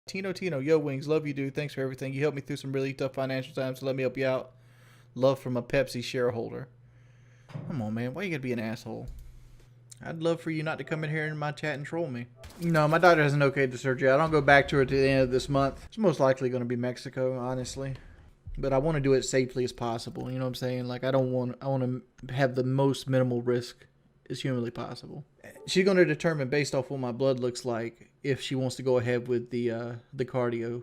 Tino, yo, Wings, love you, dude. Thanks for everything. You helped me through some really tough financial times, so let me help you out. Love from a Pepsi shareholder. Come on, man. Why you gotta be an asshole? I'd love for you not to come in here in my chat and troll me. No, my doctor hasn't okayed the surgery. I don't go back to her to the end of this month. It's most likely going to be Mexico, honestly. But I want to do it safely as possible. You know what I'm saying? Like, I want to have the most minimal risk as humanly possible. She's going to determine based off what my blood looks like if she wants to go ahead with the cardio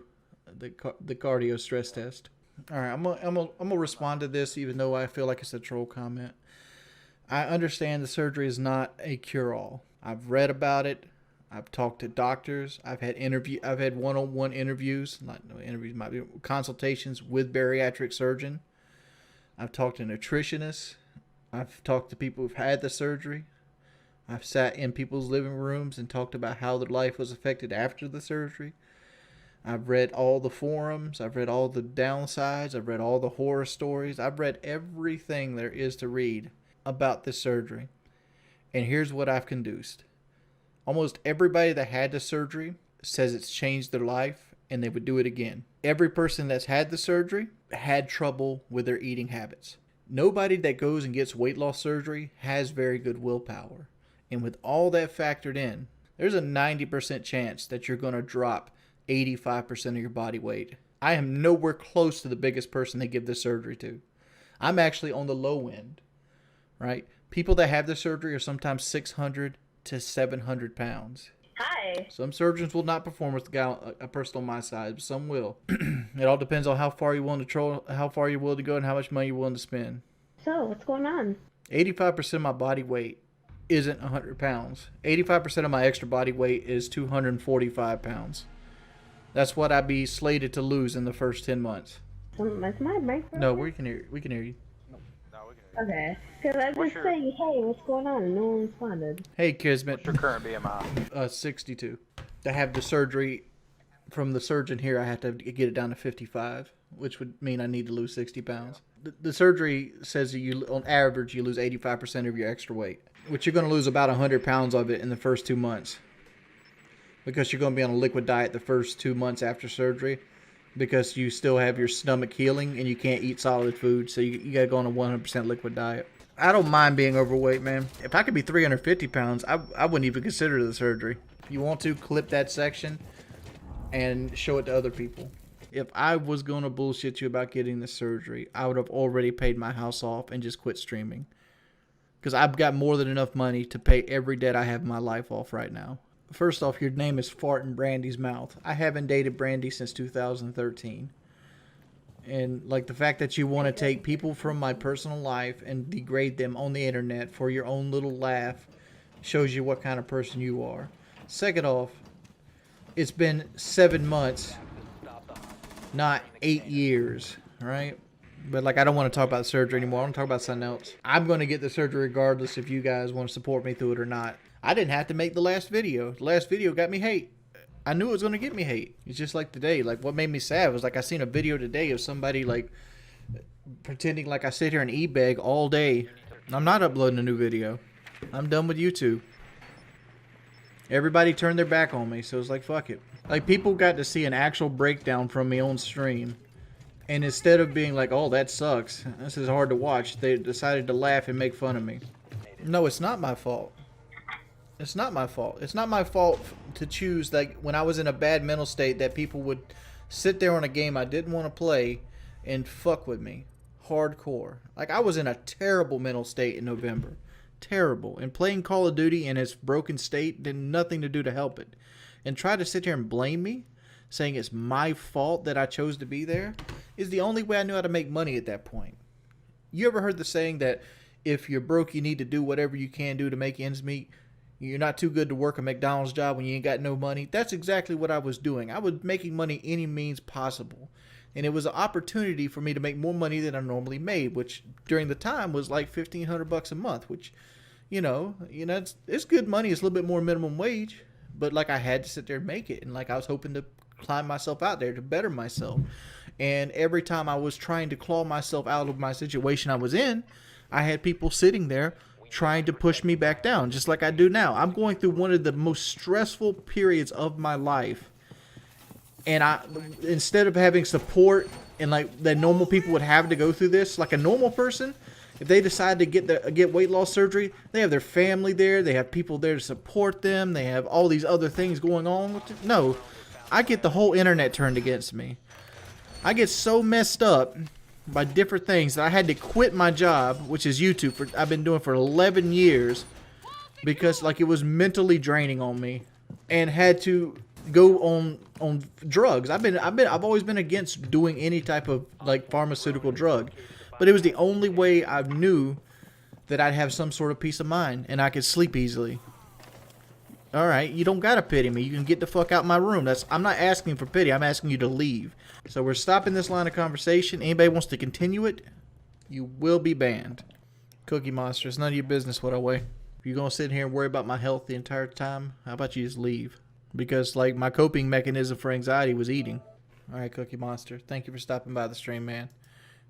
stress test. All right, I'm gonna respond to this, even though I feel like it's a troll comment. I understand the surgery is not a cure-all. I've read about it. I've talked to doctors. I've had one-on-one interviews, consultations with bariatric surgeon. I've talked to nutritionists. I've talked to people who've had the surgery. I've sat in people's living rooms and talked about how their life was affected after the surgery. I've read all the forums. I've read all the downsides. I've read all the horror stories. I've read everything there is to read about this surgery. And here's what I've conduced. Almost everybody that had the surgery says it's changed their life and they would do it again. Every person that's had the surgery had trouble with their eating habits. Nobody that goes and gets weight loss surgery has very good willpower. And with all that factored in, there's a 90% chance that you're going to drop 85% of your body weight. I am nowhere close to the biggest person they give this surgery to. I'm actually on the low end, right? People that have the surgery are sometimes 600 to 700 pounds. Hi. Some surgeons will not perform with a person on my side, but some will. It all depends on how far you're willing to go and how much money you're willing to spend. So, what's going on? 85% of my body weight isn't 100 pounds. 85% of my extra body weight is 245 pounds. That's what I'd be slated to lose in the first 10 months. That's my microphone? No, we can hear you. No, we can hear you. Okay. Because I was just saying, hey, what's going on? And no one responded. Hey, Kismet. What's your current BMI? 62. To have the surgery from the surgeon here, I have to get it down to 55, which would mean I need to lose 60 pounds. The surgery says that on average, you lose 85% of your extra weight, which you're going to lose about 100 pounds of it in the first 2 months. Because you're going to be on a liquid diet the first 2 months after surgery, because you still have your stomach healing and you can't eat solid food, so you got to go on a 100% liquid diet. I don't mind being overweight, man. If I could be 350 pounds, I wouldn't even consider the surgery. If you want to, clip that section and show it to other people. If I was going to bullshit you about getting the surgery, I would have already paid my house off and just quit streaming. Because I've got more than enough money to pay every debt I have in my life off right now. First off, your name is Fart in Brandy's mouth. I haven't dated Brandy since 2013. And like the fact that you want to take people from my personal life and degrade them on the internet for your own little laugh shows you what kind of person you are. Second off, it's been 7 months, not 8 years, right? But like, I don't want to talk about surgery anymore. I want to talk about something else. I'm going to get the surgery regardless if you guys want to support me through it or not. I didn't have to make the last video. The last video got me hate. I knew it was going to get me hate. It's just like today. Like, what made me sad was like I seen a video today of somebody like pretending like I sit here and e-beg all day. I'm not uploading a new video. I'm done with YouTube. Everybody turned their back on me, so it's like, fuck it. Like, people got to see an actual breakdown from me on stream. And instead of being like, oh, that sucks, this is hard to watch, they decided to laugh and make fun of me. No, it's not my fault. It's not my fault. It's not my fault to choose, like, when I was in a bad mental state, that people would sit there on a game I didn't want to play and fuck with me. Hardcore. Like, I was in a terrible mental state in November. Terrible. And playing Call of Duty in its broken state did nothing to do to help it. And try to sit here and blame me, saying it's my fault that I chose to be there, is the only way I knew how to make money at that point. You ever heard the saying that if you're broke, you need to do whatever you can do to make ends meet? You're not too good to work a McDonald's job when you ain't got no money. That's exactly what I was doing. I was making money any means possible. And it was an opportunity for me to make more money than I normally made, which during the time was like $1,500 a month, which, you know, it's good money. It's a little bit more minimum wage, but like I had to sit there and make it. And like I was hoping to climb myself out there to better myself. And every time I was trying to claw myself out of my situation I was in, I had people sitting there trying to push me back down, just like I do now. I'm going through one of the most stressful periods of my life. And instead of having support and like that normal people would have to go through this, like a normal person, if they decide to get weight loss surgery, they have their family there, they have people there to support them, they have all these other things going on with it. No, I get the whole internet turned against me. I get so messed up by different things that I had to quit my job, which is YouTube. I've been doing for 11 years because like it was mentally draining on me, and had to go on drugs. I've always been against doing any type of like pharmaceutical drug, but it was the only way I knew that I'd have some sort of peace of mind and I could sleep easily. All right, you don't gotta pity me. You can get the fuck out my room. I'm not asking for pity. I'm asking you to leave. So we're stopping this line of conversation. Anybody wants to continue it, you will be banned. Cookie Monster, it's none of your business what I weigh. If you're gonna sit here and worry about my health the entire time, how about you just leave? Because like my coping mechanism for anxiety was eating. All right, Cookie Monster, thank you for stopping by the stream, man.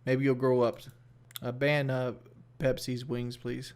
Maybe you'll grow up. Ban Pepsi's wings, please.